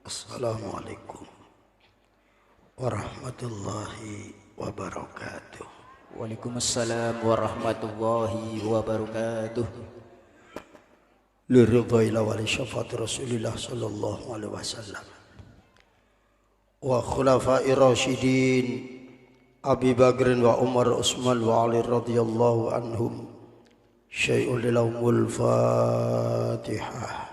Assalamualaikum warahmatullahi wabarakatuh. Waalaikumsalam warahmatullahi wabarakatuh. Liridha ila wali syafaat Rasulillah sallallahu alaihi wasallam wa khulafai rasyidin Abi Bakr wa Umar Utsman wa Ali radhiyallahu anhum. Syai'un lilahumul Fatihah.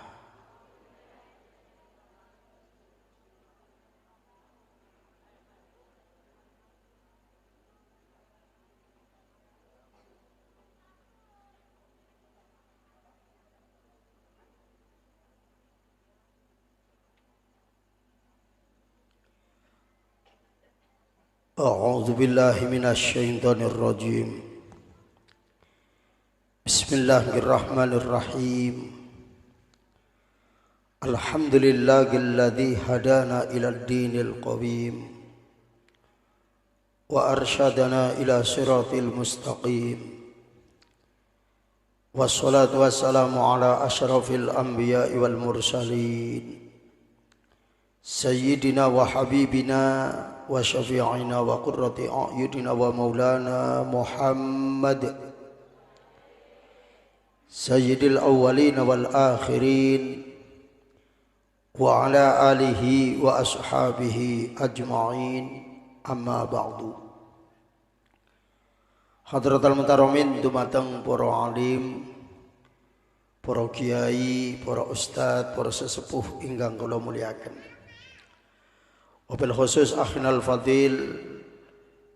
A'udzu billahi minasy syaithanir rajim. Bismillahirrahmanirrahim. Alhamdulillahilladzi hadana ilad dinil qawim wa arsyadana ila siratil mustaqim. Wassalatu wassalamu ala asyrafil anbiya'i wal mursalin. Sayyidina wa habibina wa syafi'ina wa qurrati a'yunina wa maulana Muhammad sayyidil awwalin wal akhirin wa ala alihi wa ashabihi ajma'in, amma ba'du. Hadratal mutaramin dumateng para alim, para kiai, para ustad, para sesepuh ingkang kula muliaken. Wabil khusus akhinal fadil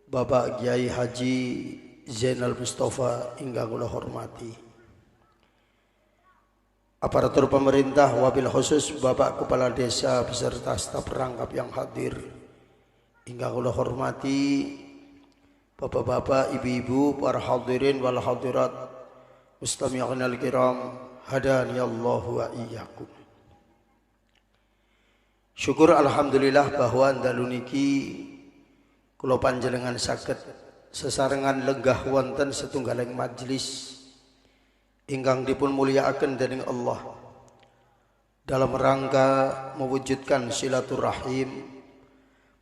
Bapak Kiai Haji Zainal Mustafa ingkang kula hormati. Aparatur pemerintah, wabil khusus Bapak Kepala Desa beserta staf perangkap yang hadir ingkang kula hormati, Bapak-bapak, ibu-ibu, para hadirin wal hadirat, mustami'inal kiram, hadaniyallahu wa iyyakum. Syukur alhamdulillah bahwa dalu niki kula panjenengan saged sesarengan lenggah wonten setunggaling majelis ingkang dipun mulyakaken dening Allah dalam rangka mewujudkan silaturahim,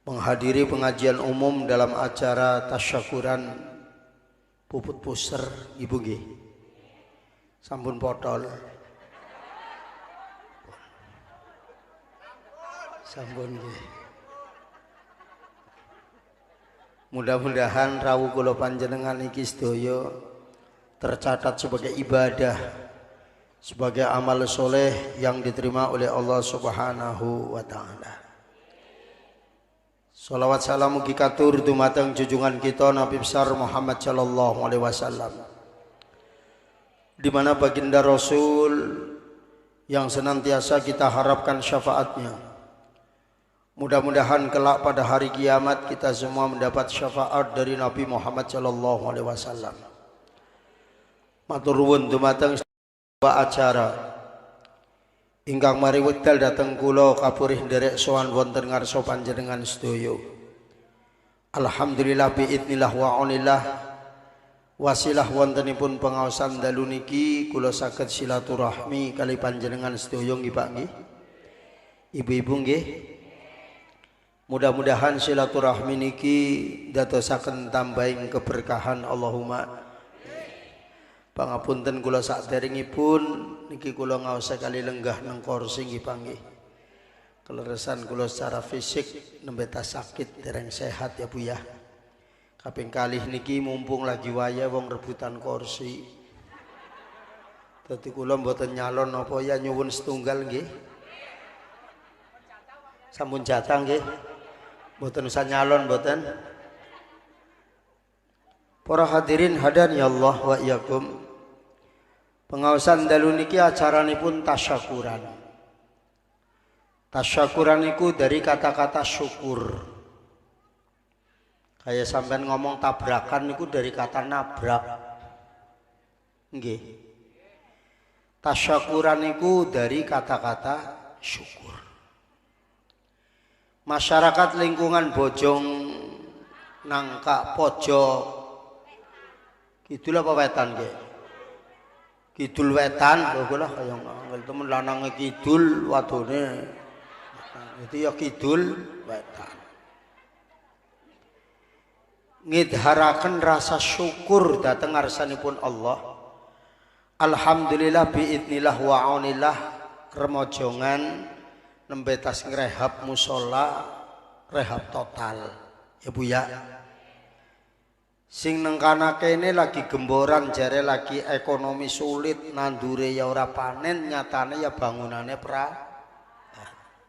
menghadiri pengajian umum dalam acara tasyakuran puput puser ibu nggih. Sampun potol. Sampun nggih. Mudah-mudahan rawuh kula panjenengan iki sedaya tercatat sebagai ibadah, sebagai amal soleh yang diterima oleh Allah Subhanahu wa taala. Shalawat salam mugi katur dumateng junjungan kita Nabi besar Muhammad sallallahu alaihi wasallam, di mana baginda Rasul yang senantiasa kita harapkan syafaatnya. Mudah-mudahan kelak pada hari kiamat kita semua mendapat syafaat dari Nabi Muhammad sallallahu alaihi wasallam. Matur nuwun dumateng acara ingkang mari wekdal dhateng kula kapurih nderek sowan wonten ngarsa panjenengan sedaya. Alhamdulillah biidznillah wa aunillah wasilah wontenipun pengaosan dalu niki kula saged silaturahmi kali panjenengan sedaya nggih Pak nggih. Ibu-ibu nggih. Mudah-mudahan silaturahmi niki dadosaken tambahing keberkahan Allahumma. Pangapunten kula saderengipun niki kula ngaos kali lenggah nang kursi nggih panggih. Keleresan kula secara fisik nembe sakit dereng sehat ya Bu ya. Kaping kalih niki mumpung lagi waya wong rebutan kursi. Dadi kula mboten nyalon napa ya nyuwun setunggal nggih. Sampun jatah nggih. Mboten usah nyalon mboten. Para hadirin hadani Allah wa iyyakum. Pengaosan dalu niki acaranipun tasyakuran. Tasyakuran niku dari kata-kata syukur. Kayak sampean ngomong tabrakan niku dari kata nabrak. Nggih. Tasyakuran niku dari kata-kata syukur. Masyarakat lingkungan Bojong Nangka Pojok kidul apa wetan nggih? Kidul wetan lho kula kaya ngangel temen lanange kidul wadone Itu ya kidul wetan. Ngidharaken rasa syukur dhateng ngarsanipun Allah. Alhamdulillah biidnillah wa aunillah remojongan nembe tas ngrehab musala rehab total. Ya Bu ya. Sing neng kana kene lagi gemboran jare lagi ekonomi sulit nandure ya ora panen nyatane ya bangunane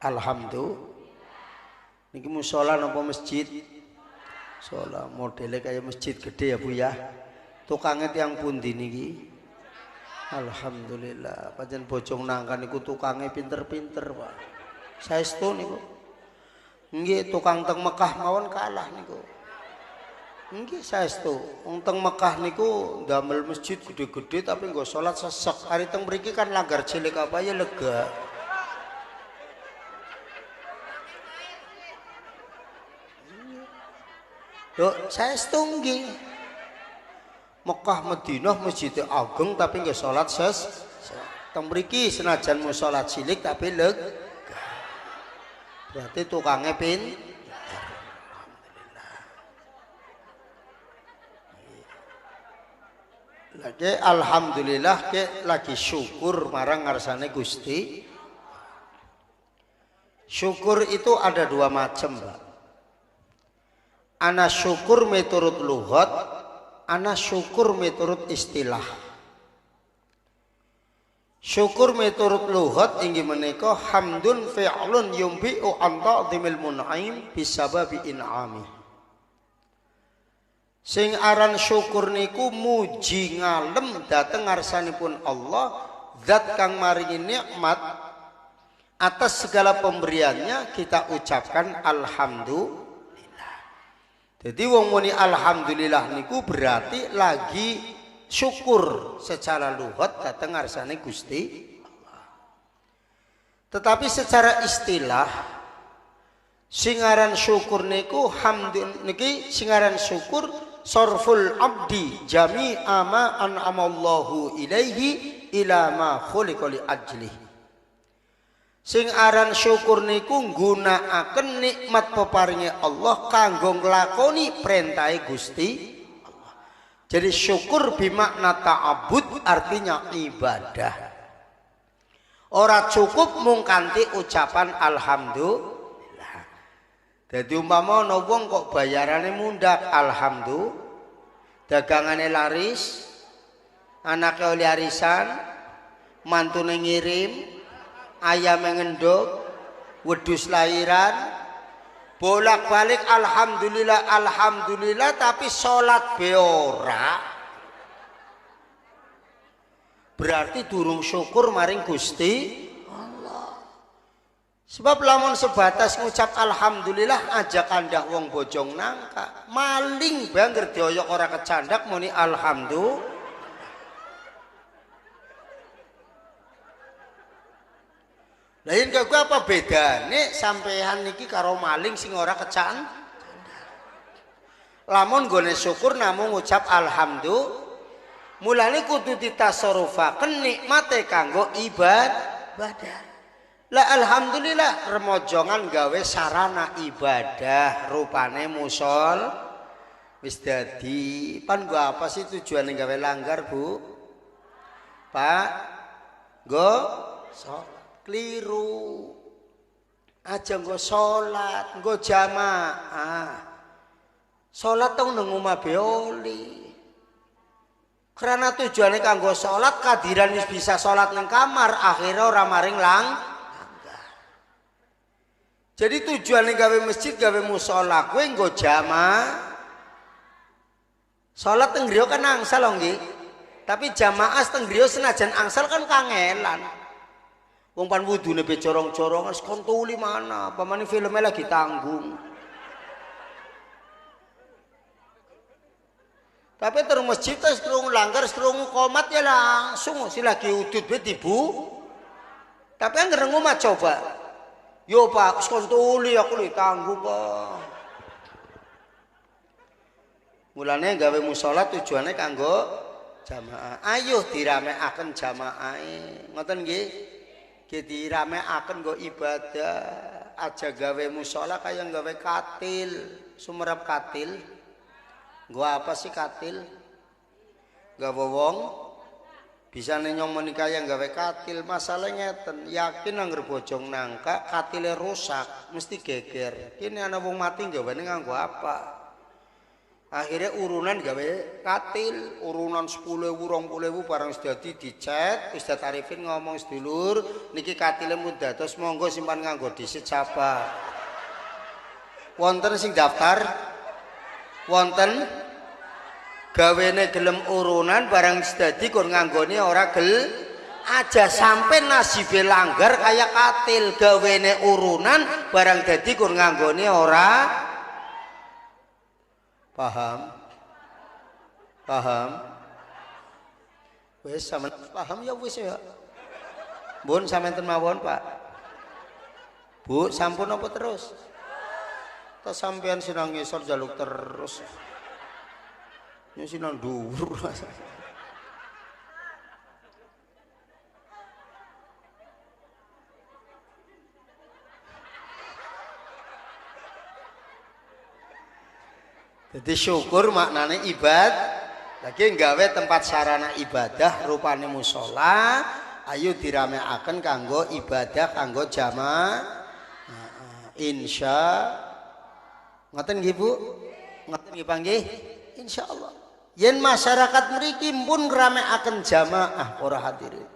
alhamdulillah. Niki musala napa masjid? Musala modele kayak masjid gede ya Bu ya. Tukangnya tiang pundi niki? Alhamdulillah. Pancen bojong nangka niku tukangnya pinter-pinter Pak. Saestu niku. Nggih tukang teng Mekah mawon kalah niku. Nggih saestu. Wong teng Mekah niku ndamel masjid gede-gede tapi nggo salat sesek. Ari teng mriki kan langgar cilik apa ya lega. Yo saestu nggih. Mekah Madinah masjidnya ageng tapi nggih salat teng mriki senajan mau salat cilik tapi lega. Berarti tukangnya alhamdulillah ke lagi syukur marang ngarsane Gusti. Syukur itu ada dua macam, Mbak. Ana syukur miturut lughat, ana syukur miturut istilah. Syukur miturut lughat inggih menika hamdun fi'lun yumbi'u an ta'dhimil mun'im bisababi in'ami. Sing aran syukur niku muji ngalem dhateng ngarsanipun Allah zat kang maringi nikmat atas segala pemberiannya kita ucapkan alhamdulillah. Jadi wong muni alhamdulillah niku berarti lagi syukur secara lughat dhateng ngarsane Gusti Allah. Tetapi secara istilah singaran syukur niku hamdun niki singaran syukur sarful abdi jami'a ma an'amallahu ilaihi ila ma khuliqa li ajlihi. Sing aran syukur niku nggunakaken nikmat peparinge Allah kanggo nglakoni perintahe Gusti Allah. Jadi syukur bimakna ta'abbud artinya ibadah. Ora cukup mung kanthi ucapan alhamdulillah. Dadi umpama ana wong kok bayarane mundhak alhamdulillah, dagangane laris, anake oleh arisan, mantune ngirim, ayam ngendog, wedhus lahiran, bolak-balik alhamdulillah alhamdulillah tapi salat be ora. Berarti durung syukur maring Gusti Allah. Sebab lamun sebatas ngucap alhamdulillah aja kandah wong bojong nangka, maling banget dioyok ora kecandak muni alhamdulillah. Lain kok apa bedane sampean niki karo maling sing ora kecan? Lamun gone syukur namung ngucap alhamdulillah. Mulane kudu ditasarrufaken nikmate kanggo ibadah. Lah alhamdulillah remojongan gawe sarana ibadah rupane musol wis dadi. Pan gua apa sih tujuane gawe langgar, Bu? Pak, nggo keliru aja nggo salat nggo jamaah salat tau nang omah beoli karena tujuannya kanggo salat kadiran wis bisa salat nang kamar akhirnya ora maring langgar. Jadi tujuannya gawe masjid gawe musala kowe nggo jamaah salat teng griya kan angsal nggih tapi jamaah teng griya senajan angsal kan kangelan. Wong pan wudune be corong-corongan skontuli mana, pamane filmnya lagi tanggung. Tapi terus masjid terus krungu langgar, krungu komat ya langsung si lagi udut be tibu. Tapi angger ngomah coba. Yo Pak, skontuli aku li tanggung kok. Mulane gawe musala tujuane kanggo jamaah. Ayo diramekaken jamaahe. Ngoten nggih? Jadi rame akan go ibadah. aja gawe musola kayak gawe katil. Sumerap katil. Gua apa sih katil? Gawe wong bisa nyong menikah yang gawe katil. Masalahnya yakin anggar bojong nangka katilnya rusak mesti geger. Kini anak wong mati gawe nganggo apa? Akhirnya urunan gawe katil, urunan 10.000 20.000 barang sedadi dicet, Ustaz Arifin ngomong sedulur, niki katile mudah terus monggo simpan nganggo disit sapa. Wonten sing daftar? Wonten gawene gelem urunan barang sedadi kon nganggone ora gel aja sampai nasibe langgar kayak katil gawene urunan barang dadi kon nganggone ora. Paham? Paham? Wis sampean paham ya wis ya. Mbun sampean mawon, Pak. Bu, sampun apa terus? Terus sampean sinang ngisor jaluk terus. Ya sinang dhuwur. Jadi syukur maknanya lagi nggawe tempat sarana ibadah rupane musola, ayo dirameaken kanggo ibadah kanggo jamaah. Insya ngoten nggih Bu? Ngoten nggih panggih? Insyaallah. Yen masyarakat mriki pun ngerameaken jamaah para hadirin.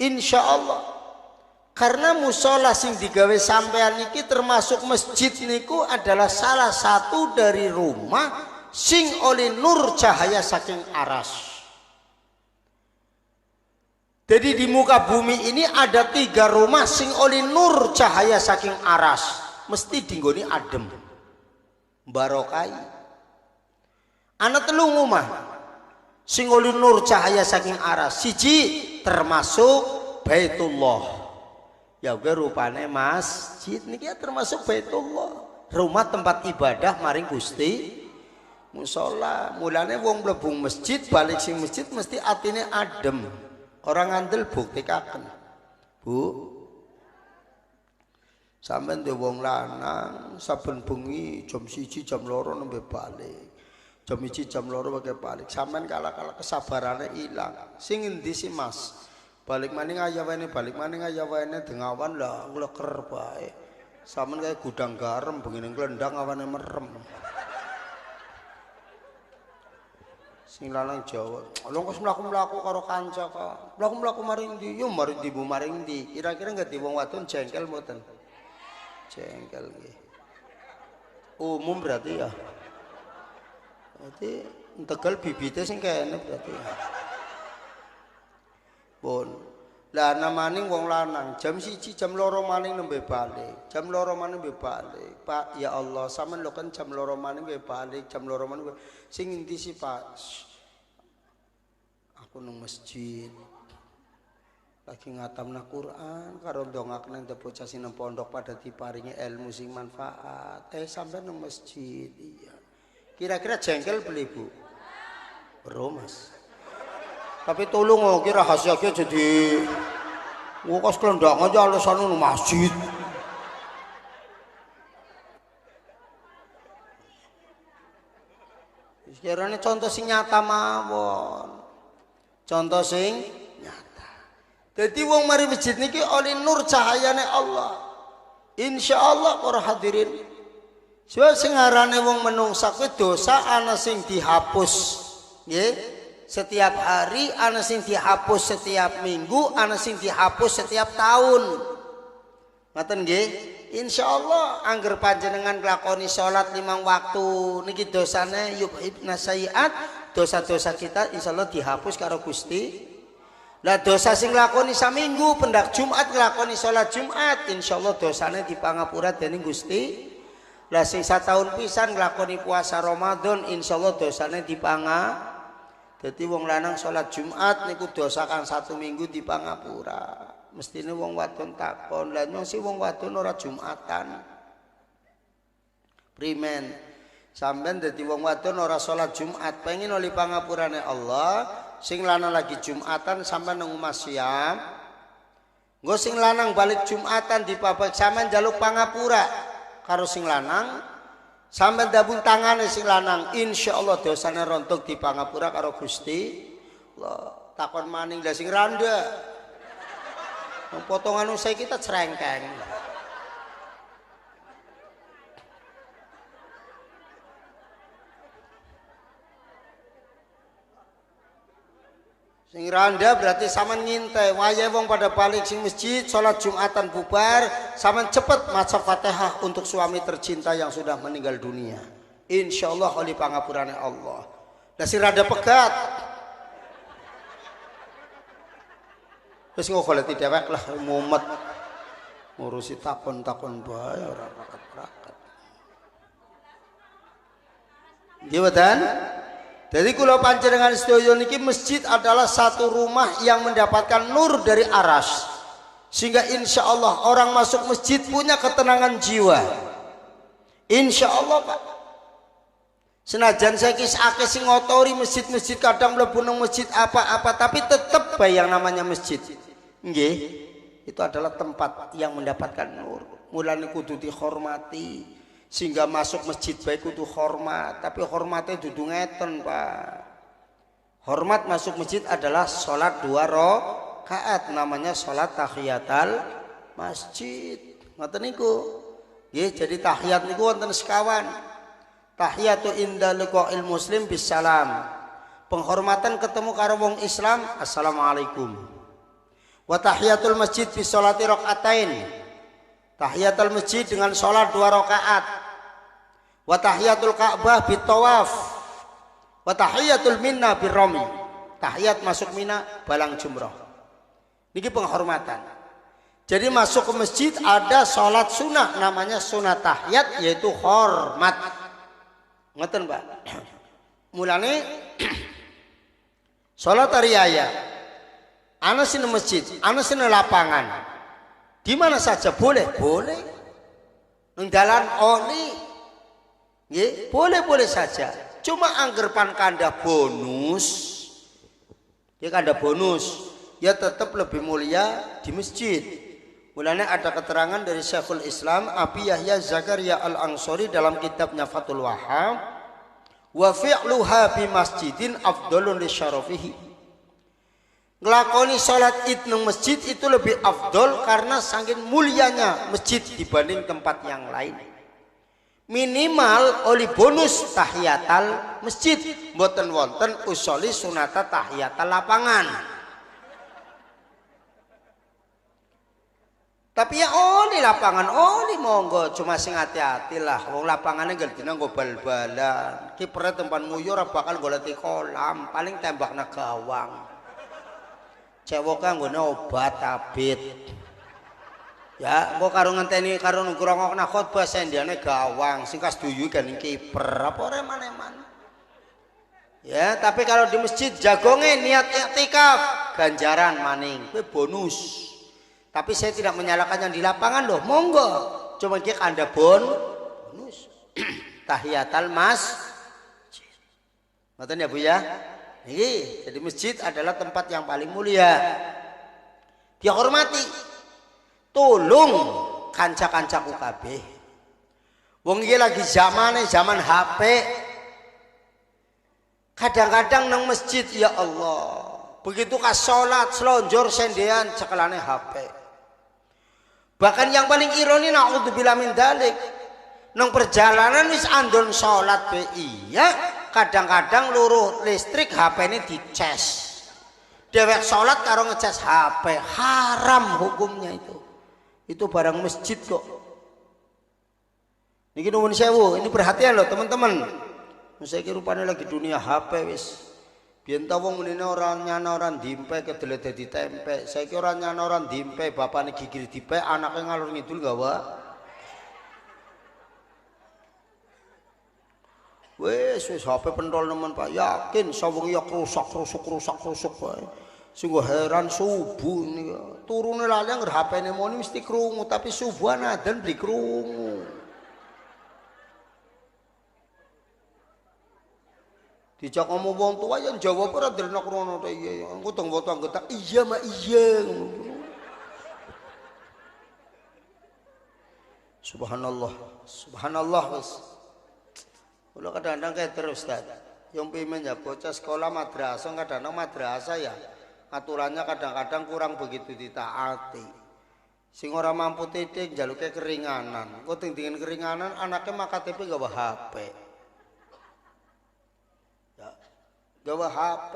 Insyaallah. Karena musola sing digawe sampean niki termasuk masjid niku adalah salah satu dari rumah sing oleh nur cahaya saking aras. Jadi di muka bumi ini ada 3 rumah sing oleh nur cahaya saking aras. Mesti dinggoni adem. Barokai. Ana 3 rumah sing oleh nur cahaya saking aras. Siji termasuk Baitullah. Ya gue rupane masjid niki ya termasuk Baitullah, rumah tempat ibadah maring Gusti musola. Mulane wong mlebu masjid balik sing masjid mesti atine adem. Orang ngandel buktikaken. Bu, sampean de wong lanang saben bengi jam 1 jam 2 nembe balik. Jam 1 jam 2 wae balik. Sampean kala-kala kesabarane ilang. Sing endi sih Mas? Balik maning ayawene dengawan lah ngleker bae. Samen kaya gudang garam bengi glendang awane merem. Sing lanang Jawa, lho kok mlaku-mlaku karo kanca kok. Mlaku-mlaku maring ndi? Yo maring ndi Bu maring ndi? Kira-kira ngerti wong wadon jengkel mboten? Jengkel nggih. Umum berarti ya. Berarti Tegal bibite sing kene berarti. Pun lah namaning wong lanang jam 1 jam 2 maning nembe balik. Jam 2 maning nembe balik. Pak ya Allah sampean lho kan jam 2 maning nembe balik, jam 2 maning sing endi sih Pak? Aku nang masjid. Lagi ngatamna Quran karo ndongakne bocah sing nang pondok pada diparingi ilmu sing manfaat. Sampean nang masjid. Iya. Kira-kira jengkel beli Bu? Bro Mas. Tapi tolong oh kira rahasianya jadi ngukas kelendang aja alasan nang masjid. Sekiranya contoh sing nyata mawon. Contoh sing nyata. Jadi wong mari masjid niki oleh nur cahayane Allah. Insyaallah para hadirin. Sebab sing aranane wong menungsa kuwi dosa ana sing dihapus. Nggih. Setiap hari ana sing dihapus setiap minggu, ana sing dihapus setiap tahun. Ngoten nggih? Insyaallah angger panjenengan nglakoni salat 5 waktu niki dosane yubhibna sayiat, dosa-dosa kita insyaallah dihapus karo Gusti. Lah dosa sing nglakoni saminggu pendak Jumat nglakoni salat Jumat, insyaallah dosane dipangapura dening Gusti. Lah sing satahun pisan nglakoni puasa Ramadan, insyaallah dosane dipangapura. Jadi wong lanang sholat Jumat niku dosa kang 1 minggu dipangapura. Mestine wong wadon takon, lha nyong si wong wadon ora Jumatan. Primen sampean dadi wong wadon ora sholat Jumat, pengen oleh pangapurane Allah, sing lanang lagi Jumatan sampean nang omah siam. Nggo sing lanang balik Jumatan di babak sampean njaluk pangapura karo sing lanang, sampean dabung tangane sing lanang, insyaallah dosane rontok di pangapura karo Gusti Allah. Takon maning lah sing randa. Potongan usai kita cerengkeng. Sing randa berarti sampean ngintai wayahe wong pada balik sing masjid salat Jumatan bubar, sampean cepet maca Fatihah untuk suami tercinta yang sudah meninggal dunia. Insyaallah oleh pangapurane Allah. Lah sing rada pegat. Wis ngoleti dhewek lah mumet. Ngurusi takon-takon bae ora raket-raket. Nggih mboten? Jadi kula panjenengan sedaya niki masjid adalah satu rumah yang mendapatkan nur dari aras. Sehingga insya Allah orang masuk masjid punya ketenangan jiwa. Insya Allah Pak. Senajan saya kisah sing ngotori masjid-masjid kadang mlebu nang masjid apa-apa tapi tetap bae yang namanya masjid. Nggih, itu adalah tempat yang mendapatkan nur. Mulane kudu dihormati. Sehingga masuk masjid baik kudu hormat, tapi hormatnya dudu ngeten Pak. Hormat masuk masjid adalah sholat 2 rakaat, namanya sholat tahiyatul masjid. Ngoten niku. Nggih, jadi tahiyat niku wonten sekawan. Tahiyatu inda liqa'il muslim bisalam. Penghormatan ketemu karo wong Islam, assalamualaikum. Wa tahiyatul masjid bi sholati rakaatain. Tahiyatul masjid dengan sholat 2 rakaat. Wa tahiyatul Ka'bah bitawaf. Wa tahiyatul Mina birrami. Tahiyat masuk Mina balang jumrah. Niki penghormatan. Jadi masuk ke masjid ada sholat sunnah namanya sunat tahiyat yaitu hormat. Ngoten Pak. Mulane sholat riyaya. Ana sing masjid, ana sing lapangan. Di mana saja boleh, boleh. Nang dalan oli, nggih, boleh saja. Cuma anggerpan kanda bonus, ya kanda bonus, ya tetap lebih mulia di masjid. Mulanya ada keterangan dari Syekhul Islam Abi Yahya Zakaria Al-Ansori dalam kitabnya Fathul Wahhab, wa fi'luha bi masjidin afdalun li syarafihi. Ngelakoni sholat id nang masjid itu lebih afdol karena saking mulianya masjid dibanding tempat yang lain. Minimal oleh bonus tahiyatal masjid, mboten wonten usoli sunata tahiyatal lapangan. Tapi ya oleh lapangan, oleh monggo, cuma sing hati-hati lah. Wong lapangannya gak dina nggo bal-balan. Kipernya tempat nguyur bakal goleti kolam, paling tembakna gawang. Cewek kan gue obat tabit, ya gue karo ngenteni karo ngrungokna khotbah sendiane gawang, singkas duyu kan kiper apa reman-reman. Ya tapi kalau di masjid jagongnya niat iktikaf ganjaran maning, gue bonus. Tapi saya tidak menyalahkan yang di lapangan loh, monggo. Cuma kita anda bonus. Tahiyatul masjid. Ngoten ya Bu ya. Nggih, jadi masjid adalah tempat yang paling mulia. Dihormati. Tolong kanca-kancaku kabeh. Wong iki lagi zaman HP. Kadang-kadang nang masjid ya Allah, begitu ka salat selonjor sendean cekelane HP. Bahkan yang paling ironi naudzubillah min dzalik. Nang perjalanan wis andon salat be iya. Kadang-kadang luruh listrik HP ini dicas. Dewek sholat karo ngecas HP, haram hukumnya itu. Itu barang masjid kok. Niki nuwun sewu, ini perhatian loh teman-teman. Saiki rupane lagi dunia HP wis. Biyen ta wong menene ora nyana ora ndimpe kedele dadi tempe. Saiki ora nyana ora ndimpe, bapane gigir dipek, anake ngalur ngidul gawa. Wes HP pentol nemen Pak, yakin sawung ya rusak bae. Sungguh heran subuh nih turune lali ngger HP-ne moni mesti krungu tapi subuhan adzan beli krungu. Dijak ngomong wong tua yang jawab ora delok rono ta iya. Engko teng foto anggota iya mak iya. Subhanallah, subhanallah wis. Kula kadang-kadang kayak terus Ustaz. Yang pimen ya bocah sekolah madrasah kadang-kadang madrasah ya. Aturannya kadang-kadang kurang begitu ditaati. Sing ora mampu titik jaluke keringanan. Kok ting-tingin keringanan anaknya mah KTP gawa HP. Ya, gawa HP.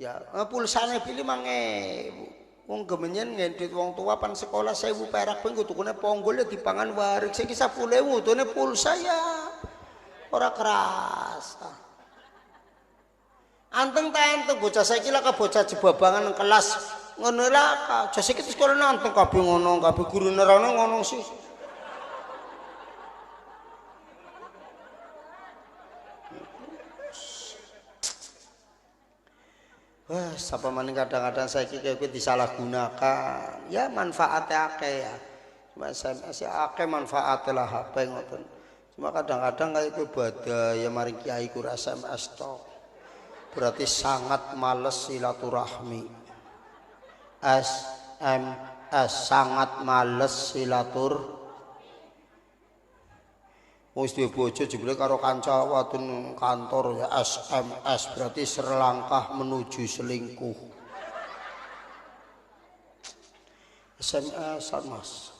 Ya, pulsane pilih 5.000. Wong gemenyen ngendit wong tua pan sekolah 1.000 perak pun tukune ponggol ya dipangan warik. Saiki 10.000 tune pulsa ya. Ora kerasa. Anteng ta anteng bocah saiki lah ka bocah jebabangan nang kelas ngono lah ka. Aja saiki sekolah anteng kabeh ngono, kabeh guru nerangno ngono sih. Wah, sapa maning kadang-kadang saiki kaya kuwi disalahgunakan. Ya manfaatnya akeh ya. Cuma SMS ya akeh manfaatnya lah HP ngoten. Cuma kadang-kadang kayak itu badai ya mari kiai ku SMS tok. Berarti sangat males silaturahmi. SMS sangat males silatur. Wis duwe bojo jebule karo kanca wadon kantor ya SMS berarti selangkah menuju selingkuh. SMS-an Mas.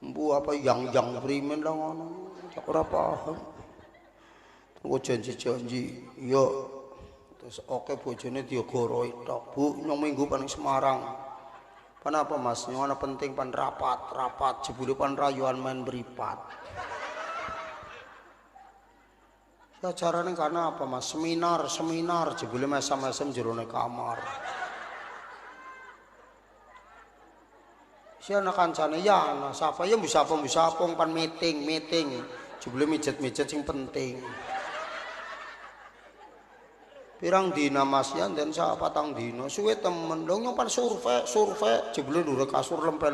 Mbu apa yang primen lah ngono. Cak ora paham. Tunggu janji-janji. Yo. Terus oke bojone dia goroi tok. Bu, nyong minggu paling Semarang. Pan apa Mas? Nyong ana penting pan rapat. Jebule pan rayuan main beripat. Ya carane karena apa Mas? Seminar. Jebule mesam-mesam jerone kamar. Si anak kancane ya anak sapa ya bisa pan meeting jebule mijet sing penting pirang dina Mas ya dan sapa tang dina suwe temen dong nyompan survei jebule ndure kasur lempe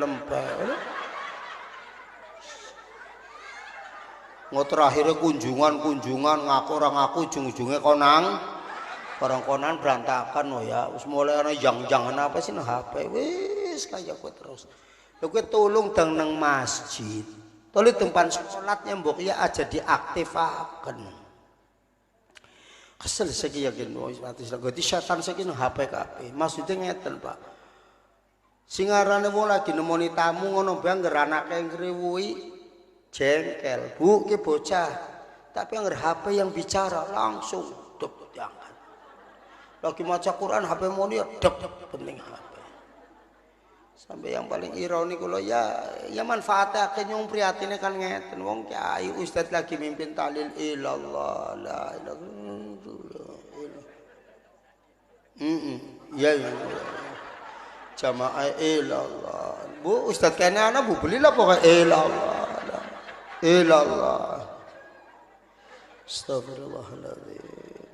ngotor akhirnya kunjungan ngaku orang ngaku ujung-ujungnya konan berantakan ya wis mulai ana jangan apa sih nang HP wis kaya kowe terus. Kowe tolong dang nang masjid. Tolong tempat sholatnya mbok ya aja diaktifkan. Kesel saiki yakin wis mati lagi setan saiki nang HP kabeh. Maksudnya ngeten, Pak. Sing arane wong lagi nemoni tamu ngono bae ngger anake ngriwuhi jengkel. Bu ki bocah. Tapi ngger HP yang bicara langsung dep diangkat. Lagi maca Quran HP moni dep penting HP. Sampai yang paling ironi kula ya manfaatnya akeh nyung prihatine kan ngeten wong kiai ustaz lagi mimpin tahlil ilallah la ilaha ya jamaah ilallah bu ustaz kene ana bu belilah pokoke ilallah astagfirullahaladzim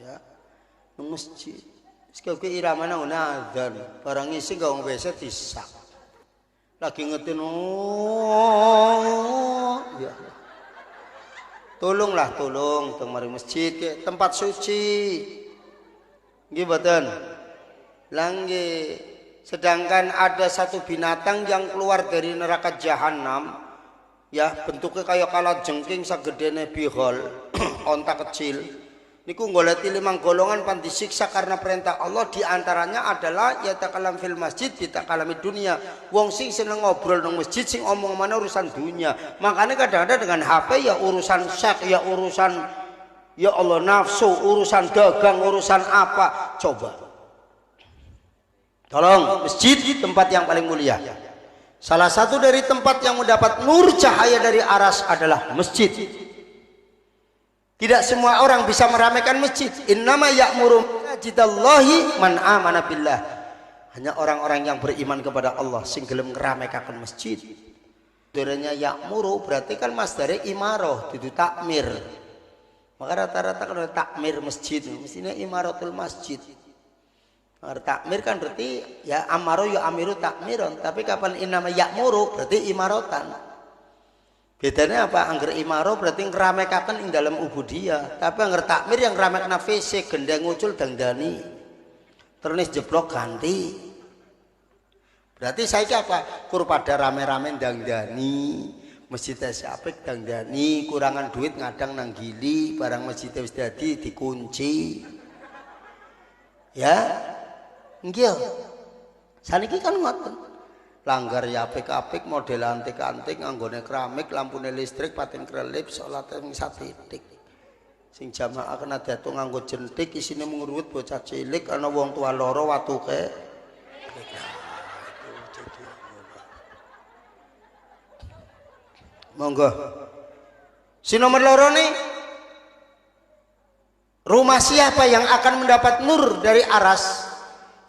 ya nang masjid sekali irama nang adzan barang isi gak wong biasa disak lagi ngetin ya tolong teng mari masjid ke tempat suci nggih mboten langge sedangkan ada satu binatang yang keluar dari neraka jahanam ya bentuknya kayak kalajengking sagedene bihol onta kecil niku goleti 5 golongan pan disiksa karena perintah Allah diantaranya adalah ya takalam fil masjid bitakalami dunia wong sing seneng ngobrol nang masjid sing omong mana urusan dunia makanya kadang-kadang dengan HP ya urusan seks ya urusan ya Allah nafsu urusan dagang urusan apa coba tolong masjid tempat yang paling mulia salah satu dari tempat yang mendapat nur cahaya dari aras adalah masjid. Tidak semua orang bisa meramaikan masjid. Innama ya'muru masjidallahi man amana billah. Hanya orang-orang yang beriman kepada Allah sing gelem ngramekaken masjid. Derenya ya'muru berarti kan masdare imarah, dudu takmir. Maka rata-rata kalau takmir masjid, mestinya imaratul masjid. Takmir kan berarti ya amaro ya amiru takmiron, tapi kapan innama ya'muru berarti imaratan. Bedanya apa? Angger imaro berarti ngeramekaken ing dalam ubudiyah. Tapi angger takmir yang ngeramekna fisik, gendeng ngucul dangdani. Terus jeblok ganti. Berarti saiki apa? Kur pada rame-rame dangdani, masjid apik dangdani, kurangan duit ngadang nang gili, barang masjid wis dadi dikunci. Ya. Nggih. Saniki kan ngoten. Langgar ya apik-apik, model antik-antik, nganggone keramik, lampune listrik, pating krelip, salate mung satitik. Sing jamaah kena datu nganggo jentik, isine mengurut bocah cilik, ana wong tua loro watuke. Monggo. Si nomor loro nih, rumah siapa yang akan mendapat nur dari aras?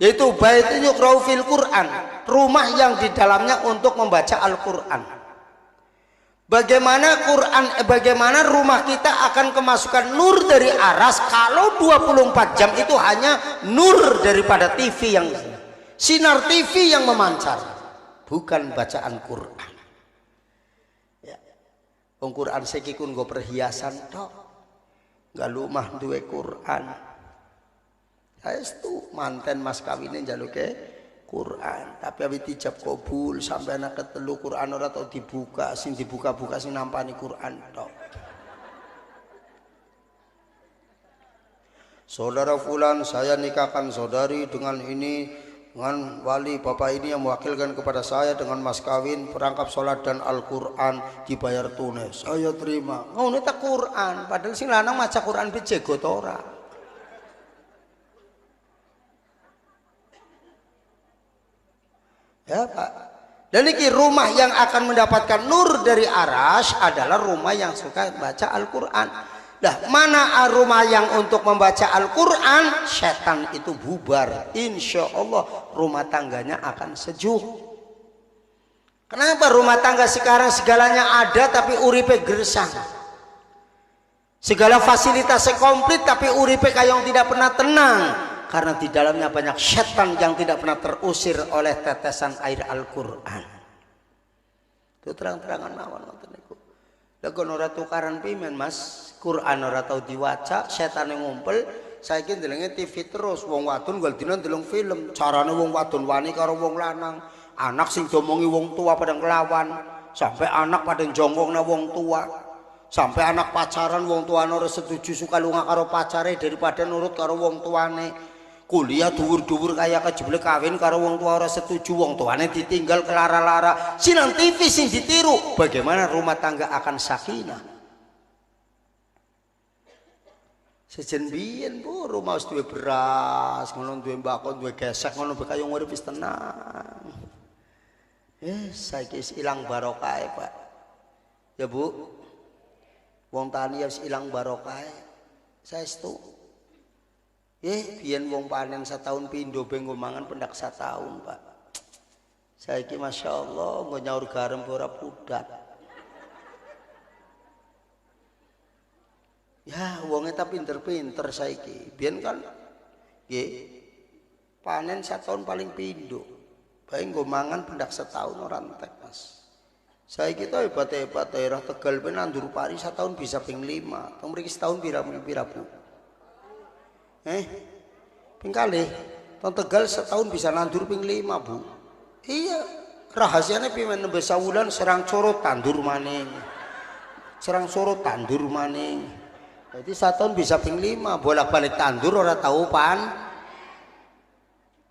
Yaitu baitun yuqra'u fil Quran, rumah yang di dalamnya untuk membaca Al-Quran. Bagaimana rumah kita akan kemasukan nur dari aras kalau 24 jam itu hanya nur daripada TV yang sinar TV yang memancar, bukan bacaan Quran. Ya. Quran saiki kun nggo perhiasan tok. Enggak lumah duwe Quran. Saestu manten mas kawine njaluke Quran, tapi awit dijab kabul sampai anak ketelu Quran ora tau dibuka, sing dibuka-buka sing nampani Quran tok. Saudara fulan, saya nikahkan saudari dengan ini, dengan wali bapak ini yang mewakilkan kepada saya dengan mas kawin, perangkap sholat dan Al-Quran dibayar tunai. Saya terima. Ngono tak Quran, padahal sing lanang maca Quran bejegot ora. Ya Pak. Dan ini rumah yang akan mendapatkan nur dari arasy adalah rumah yang suka baca Al-Quran. Nah, mana rumah yang untuk membaca Al-Quran? Setan itu bubar. Insya Allah rumah tangganya akan sejuk. Kenapa rumah tangga sekarang segalanya ada tapi uripe gersang? Segala fasilitasnya komplit tapi uripe kayong tidak pernah tenang. Karena di dalamnya banyak setan yang tidak pernah terusir oleh tetesan air Al-Quran. Itu terang-terangan mawon ngoten niku. Lah kono ora tukaran pimen Mas? Quran ora tau diwaca, setane ngumpul. Saiki ndelenge TV terus, wong wadon gol dina ndeleng film. Carane wong wadon wani karo wong lanang. Anak sing diomongi wong tua pada nglawan, sampai anak pada jongkongna wong tua. Sampai anak pacaran wong tuane ora setuju suka lunga karo pacare daripada nurut karo wong tuane. Kuliah dhuwur-dhuwur kaya kejeblek kawin karo wong tua ora setuju, wong tuane ditinggal kelara-lara. Sinang TV sing ditiru. Bagaimana rumah tangga akan sakinah? Sejen biyen Bu, rumah wis duwe beras, ngono duwe mbako, duwe gesek, ngono bae kaya urip wis tenang. Saiki wis ilang barokah, Pak. Ya Bu. Wong tani wis ilang barokah. Saestu. Biyen wong panen setahun pindho ben nggo mangan pendak setahun, Pak. Saiki masyaallah nggo nyaur garam ora pudak. Ya, wonge ta pinter-pinter saiki. Biyen kan nggih panen setahun paling pindho. Bae nggo mangan pendak setahun ora entek, Mas. Saiki ta hebat-hebat daerah Tegal ben nandur pari setahun bisa ping 5. Teng mriki setahun pira-pira, Bu? Ping kalih teng Tegal setahun bisa nandur ping 5 Bu. Iya, rahasianya pimen nembe sawulan serang coro tandur maning. Serang coro tandur maning. Jadi setahun bisa ping 5, bolak-balik tandur ora tahu pan.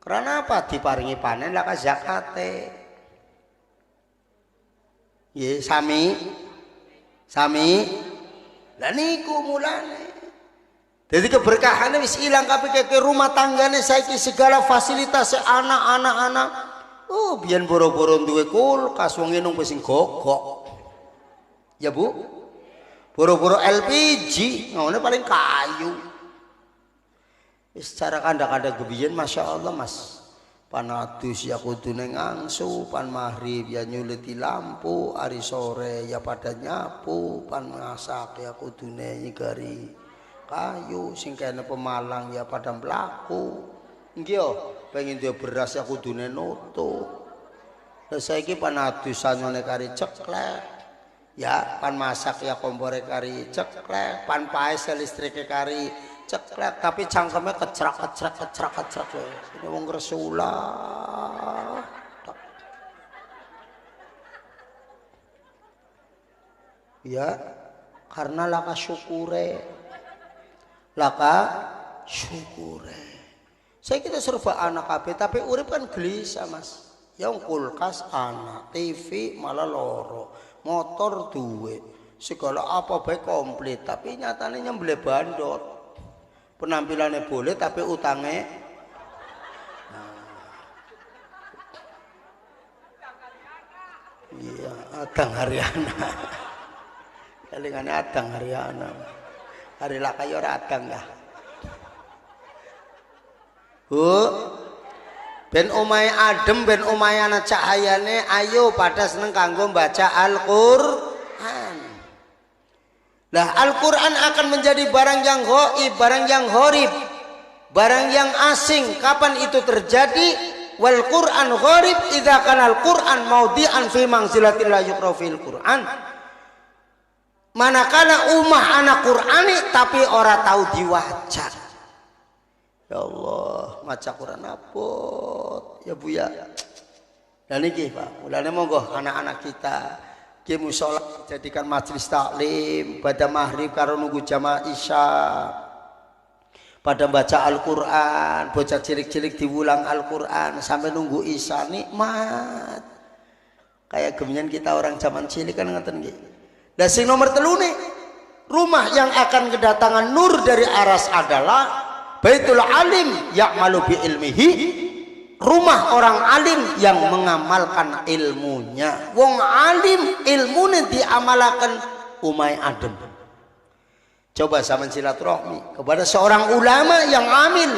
Karena apa? Diparingi panen lah ka zakate. Nggih, sami. Lah niku mulane. Jadi keberkahannya wis ilang kabeh ke rumah tanggane saiki segala fasilitas anak-anak. Oh, biyen boro-boro duwe kulkas wong enung wis sing gogok. Ya Bu. Boro-boro LPG, ngono paling kayu. Wis cara kandak-kandak gebiyen masyaallah Mas. Panadus ya kudune ngangsu, pan maghrib ya nyuliti lampu, hari sore ya pada nyapu, pan masak ya kudune nyegari kayu, sing kene pemalang ya pada mlaku. Nggih yo, pengen duwe beras ya kudune nutuk. Lah saiki panadusan ngene kari ceklek. Ya, pan masak ya kompore kari ceklek, pan paes listrike kari ceklek, tapi cangkeme kecrak. Ini wong Rasulullah. Ya, karena laka syukure. Laka syukure. Saya kita serba anak kabeh tapi urip kan gelisah Mas. Yang kulkas anak, TV malah loro, motor duwe, segala apa baik komplit tapi nyatanya nyembelih bandot. Penampilannya boleh tapi utangnya iya, Adang Haryana. Kelingannya Adang Haryana. Hari lah kayo Adang ya. Ben omahe adem, ben omahe ana cahayane, ayo pada seneng kanggo baca Al-Qur'an. Lah Al-Qur'an akan menjadi barang yang ghaib, barang yang horib, barang yang asing. Kapan itu terjadi? Wal Qur'an gharib idza kana al-Qur'an maudhi'an fi manzilatil la yuqra fil Qur'an. Manakala ummah anak Qur'ani tapi ora tahu diwaca. Ya Allah, maca Quran apot ya Bu ya. Dan iki Pak, mulane monggo anak-anak kita ki mushola jadikan majelis taklim pada maghrib karo nunggu jamaah isya. Pada baca Al-Qur'an, bocah cilik-cilik diulang Al-Qur'an sampai nunggu isya nikmat. Kayak gemian kita orang zaman cilik kan ngeten nggih. Lah sing nomor 3 nih, rumah yang akan kedatangan nur dari aras adalah Baitul Alim ya'malu bi ilmihi, rumah orang alim yang mengamalkan ilmunya. Wong alim ilmune diamalakan umay adem. Coba sampean silaturahmi kepada seorang ulama yang amil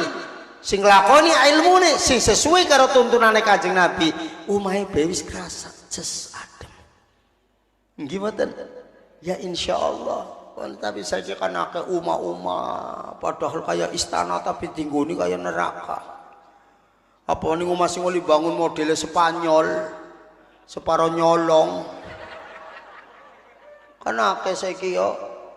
sing lakoni ilmune sing sesuai karo tuntunane Kanjeng Nabi, umay bewis kerasa jes adem. Nggih mboten? Ya insyaallah. Tapi saya kan akeh umah-umah padahal kayak istana tapi tinggoni kayak neraka. Apa ning omah sing bangun modele Spanyol separo nyolong kan akeh saiki ya.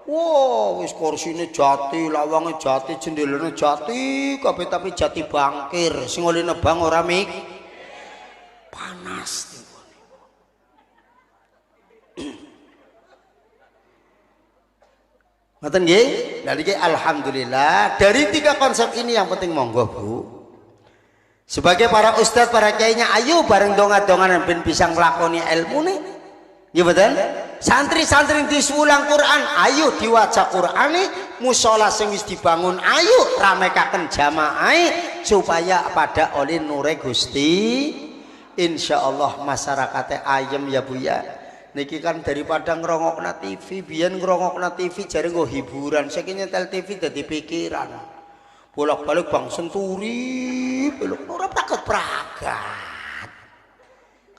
Wow wis kursine jati, lawange jati, jendelane jati kabeh tapi jati bangkir sing oli nebang ora mik panas. Ngoten nggih? Lah niki alhamdulillah dari 3 konsep ini yang penting monggo Bu. Sebagai para ustadz, para kiainya ayo bareng donga-donganan ben bisa nglakoni ilmune. Nggih mboten? Santri-santri disulang Quran, ayo diwaca Qur'ane, mushola sing wis dibangun ayo ramekaken jamaah supaya pada oleh nure Gusti. Insyaallah masyarakatnya ayem ya Bu ya. Niki kan daripada ngrongokna TV, biyen ngrongokna TV jare nggo hiburan, saiki nyetel TV dadi pikiran. Bolak-balik Bang Senturi, belok ora prakat-prakat.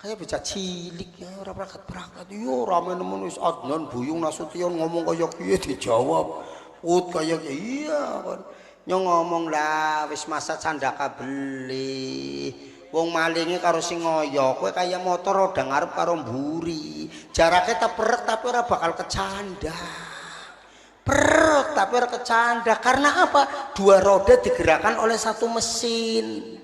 Kayak bocah cilik ya ora prakat-prakat. Yo rame nemen wis Adnan Buyung Nasution ngomong kaya piye dijawab. Ut kaya iya kon. Nyong ngomong lah wis masa candaka beli. Wong malinge karo sing ngoyo, kowe kaya motor roda ngarep karo mburi. Jaraknya teperet tapi ora bakal kecanda. Peret tapi ora kecanda. Karena apa? 2 roda digerakkan oleh 1 mesin.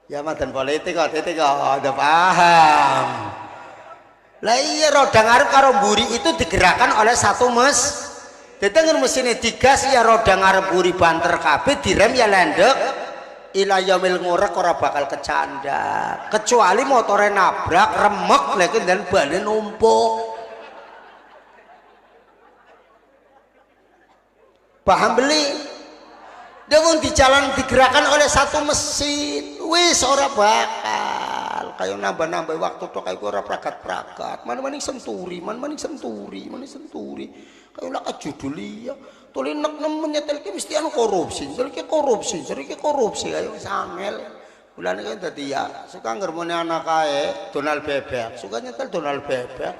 Ya madan politik kok, titik kok, udah paham. Lah iya roda ngarep karo mburi itu digerakkan oleh 1 Detenger mesinnya digas ya roda ngarep mburi banter kabeh, direm ya landek. Ila yaumil ngorek ora bakal kecanda kecuali motornya nabrak remek lagi dan balik numpuk. Paham beli? Dengan di jalan digerakkan oleh 1 mesin wis ora bakal kayak nambah-nambah waktu tok kayak ora prakat-prakat mana-maning senturi kayak lah judul iya tuli nek nemen nyetel ki mesti anu korupsi ayo sangel bulan iki dadi ya suka ngermone anak kae Donald Bebek suka nyetel Donald Bebek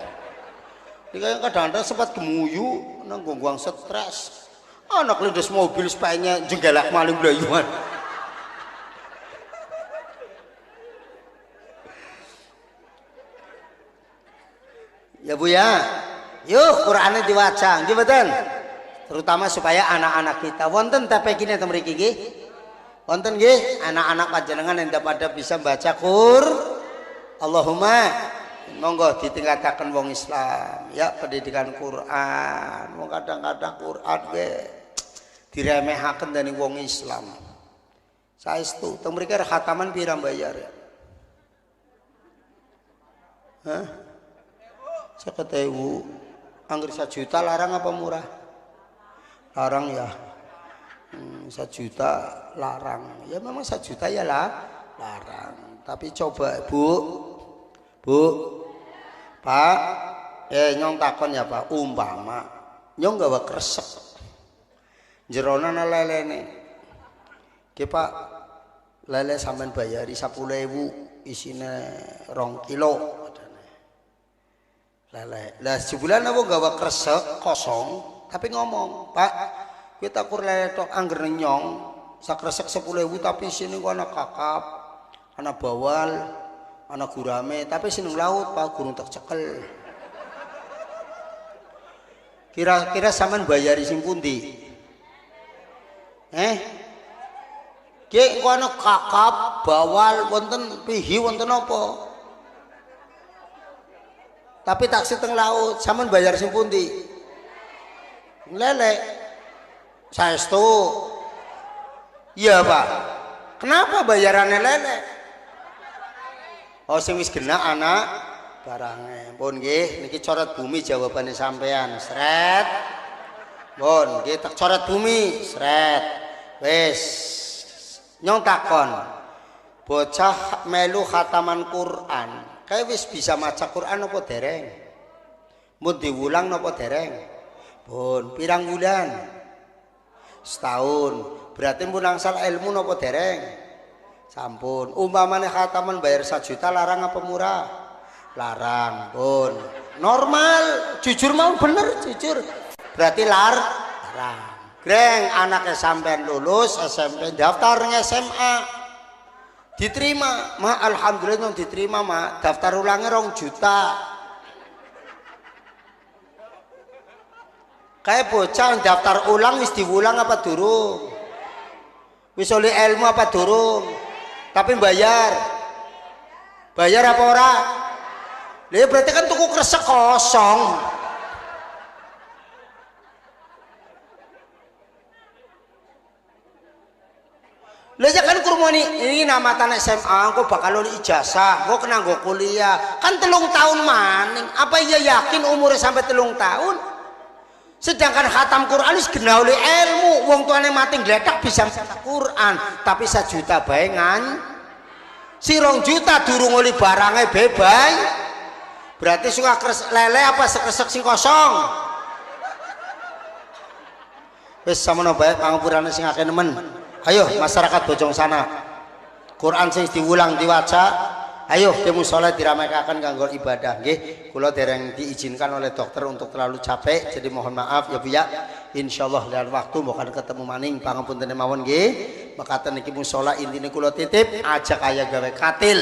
iki kadang-kadang sempat gemuyu nang gongguang stres anak lindes mobil sepenya jenggelak maling blayuan ya Bu ya yuk Qur'ane diwaca nggih mboten terutama supaya anak-anak kita wonten TPG ne mriki nggih wonten nggih anak-anak panjenengan yang pada bisa baca Allahumma Monggo ditingkataken wong Islam ya pendidikan Quran. Wong kadang-kadang Quran ge diremehaken dening wong Islam. Saestu teng mriki khataman pira bayar ya? Hah? 50.000. Angger 1 juta larang apa murah? Larang ya. 1 juta larang. Ya memang 1 juta ya lah larang. Tapi coba Bu, Pak, nyong takon ya Pak, umpama nyong gawa kresek jerona ana lelene. Ki Pak, lele sampean bayari 10.000 isine 2 kilo lele. Lah sebulan aku gawa kresek kosong tapi ngomong, Pak, kita kur lele tok angger nyong sak kresek 10.000 tapi isine kok ana kakap, ana bawal, ana gurame, tapi seneng laut Pak, gurung tak cekel. Kira-kira sampean bayari sing pundi? Ki kok ana kakap, bawal, wonten pihi, wonten apa? Tapi taksi teng laut, sampean bayar sing pundi? Lele. Saestu. Iya, Pak. Kenapa bayarannya lele? Oh sing wis genah anak barange. Pun nggih niki coret bumi jawabane sampean. Sret. Pun nggih tak coret bumi, sret. Wis. Nyong takon. Bocah melu khataman Quran. Kae wis bisa maca Quran apa dereng? Mun diwulang napa dereng? Pun pirang bulan? Setahun. Berarti mun angsal ilmu napa dereng? Sampun. Umpamane khataman bayar 1 juta larang apa murah? Larang. Pun normal, jujur mau bener jujur. Berarti larang. Greng anaknya sampean lulus SMP daftar nang SMA. Diterima, Ma alhamdulillah diterima, Ma. Daftar ulangnya 2 juta. Kayak bocah daftar ulang wis diulang apa durung? Wis oleh ilmu apa durung? Tapi bayar apa ora? Lah berarti kan tuku kresek kosong. Lah ya kan kurmoni ini namatan SMA kok bakal oleh ijazah, kok kena nggo kuliah. Kan 3 tahun maning. Apa iya yakin umurnya sampai 3 tahun? Sedangkan khatam Quran wis genah oleh ilmu, wong tuane mati gledak bisa maca Quran, tapi 1 juta bae si 2 juta durung oleh barangnya bebas. Berarti suka lele apa sekresek sing kosong. Wis samono bae pangapurane sing akeh nemen. Ayo masyarakat Bojong Sana. Quran sing diulang diwaca. Ayo ke mushola diramaikan kanggo ibadah nggih. Kula dereng diizinkan oleh dokter untuk terlalu capek, jadi mohon maaf ya Bu ya. Insyaallah lain waktu bakal ketemu maning pangapunten mawon nggih. Mekaten niki mushola intine kula titip ajak aya gawe katil,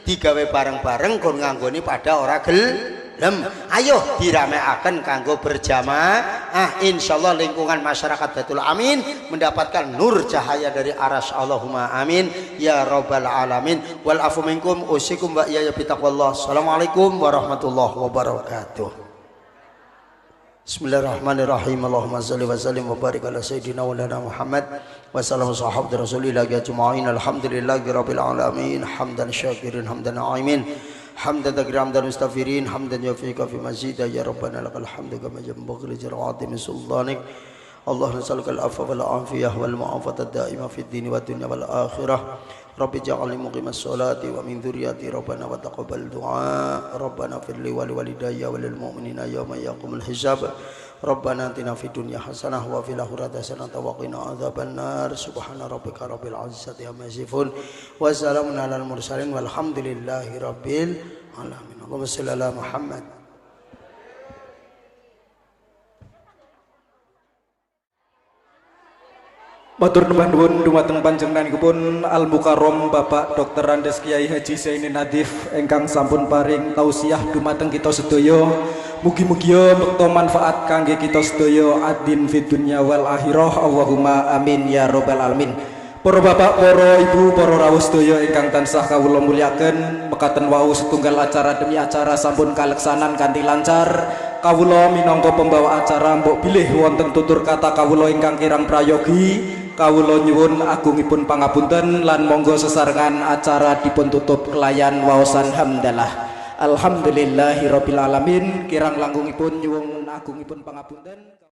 digawe bareng-bareng kon nganggoni pada ora gelem. Ayo diramaikan kanggo berjamaah. Insyaallah lingkungan masyarakat Baitul Amin mendapatkan nur cahaya dari arasy. Allahumma amin ya rabbal alamin. Wal afu minkum usikum wa ya bitaqwallah. Assalamualaikum warahmatullahi wabarakatuh. Bismillahirrahmanirrahim. Allahumma shalli wa sallim wa barik ala sayyidina wa lana Muhammad wa sallam sahabati rasulillah ajma'in. Alhamdulillahi rabbil alamin. Hamdan syakirin hamdan na'imin. Hamdan takram dan mustafirin hamdan yafika fi mazida ya rabbana lakal hamdu kama yanbaghi li jalali min sultanik. Allah nasalluka al-afwa wal afiyah wal mu'afata ad-daimah fid din wa dunya wal akhirah. Rabbi ja'alni muqimas sholati wa min dzurriyyati rabbana wa taqabbal du'a. Rabbana fir li wa li walidayya wa lil mu'minina yawma yaqumul hisab. Rabbana atina fid dunya hasanah wa fil akhirati hasanah wa qina adzabannar. Subhana rabbika rabbil izzati amma yasifun wa salamun alal mursalin walhamdulillahi rabbil alamin. Allahumma shalli ala Muhammad. Matur nuwun dumateng panjenenganipun Al Mukarrom Bapak Dr. Andes Kiai Haji Zaini Nadif ingkang sampun paring tausiah dumateng kita sedaya. Mugi-mugi bekto manfaat kangge kita sedaya adin fid dunya wal akhirah. Allahumma amin ya rabbal alamin. Para bapak, para ibu, para rawuh sedaya ingkang tansah kawula mulyakaken, mekaten wau setunggal acara demi acara sampun kaleksanan kanthi lancar. Kawula minangka pembawa acara mbok bilih wonten tutur kata kawula ingkang kirang prayogi. Kawula nyuwun agungipun pangapunten lan monggo sesarengan acara dipun tutup kelayan waosan hamdalah. Alhamdulillahirabbil alamin. Kirang langgungipun nyuwun agungipun pangapunten.